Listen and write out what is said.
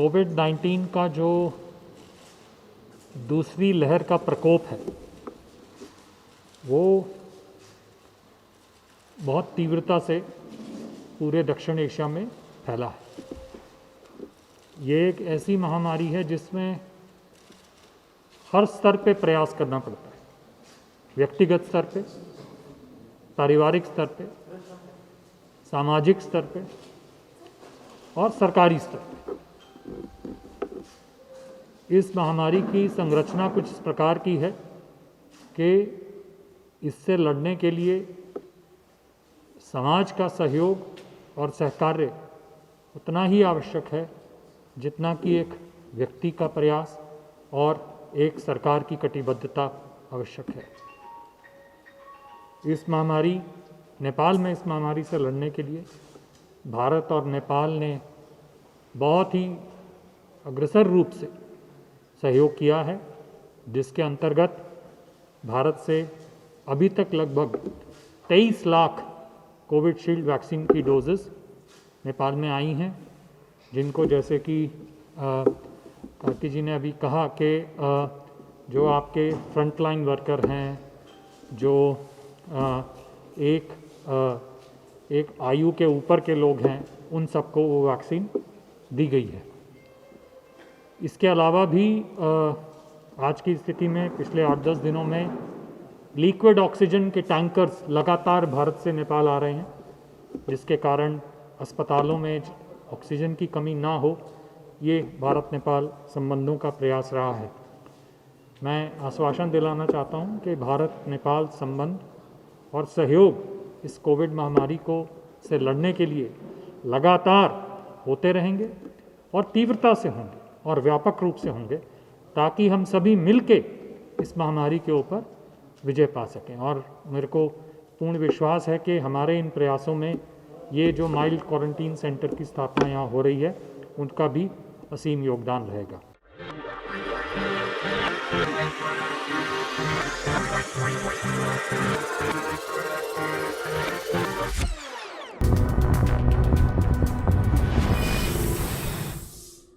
कोविड-19 का जो दूसरी लहर का प्रकोप है वो बहुत तीव्रता से पूरे दक्षिण एशिया में फैला है। ये एक ऐसी महामारी है जिसमें हर स्तर पे प्रयास करना पड़ता है, व्यक्तिगत स्तर पे, पारिवारिक स्तर पे, सामाजिक स्तर पे और सरकारी स्तर पे। इस महामारी की संरचना कुछ इस प्रकार की है कि इससे लड़ने के लिए समाज का सहयोग और सहकार्य उतना ही आवश्यक है जितना कि एक व्यक्ति का प्रयास और एक सरकार की कटिबद्धता आवश्यक है। इस महामारी नेपाल में इस महामारी से लड़ने के लिए भारत और नेपाल ने बहुत ही अग्रसर रूप से सहयोग किया है, जिसके अंतर्गत भारत से अभी तक लगभग 23 लाख कोविशील्ड वैक्सीन की डोजेस नेपाल में आई हैं, जिनको जैसे कि कार्ति जी ने अभी कहा कि जो आपके फ्रंटलाइन वर्कर हैं, जो एक आयु के ऊपर के लोग हैं, उन सबको वो वैक्सीन दी गई है। इसके अलावा भी आज की स्थिति में पिछले 8-10 दिनों में लिक्विड ऑक्सीजन के टैंकर्स लगातार भारत से नेपाल आ रहे हैं, जिसके कारण अस्पतालों में ऑक्सीजन की कमी ना हो, ये भारत नेपाल संबंधों का प्रयास रहा है। मैं आश्वासन दिलाना चाहता हूँ कि भारत नेपाल संबंध और सहयोग इस कोविड महामारी को से लड़ने के लिए लगातार होते रहेंगे और तीव्रता से होंगे और व्यापक रूप से होंगे, ताकि हम सभी मिलके इस महामारी के ऊपर विजय पा सकें। और मेरे को पूर्ण विश्वास है कि हमारे इन प्रयासों में ये जो माइल्ड क्वारंटीन सेंटर की स्थापना यहाँ हो रही है, उनका भी असीम योगदान रहेगा। We'll be right back.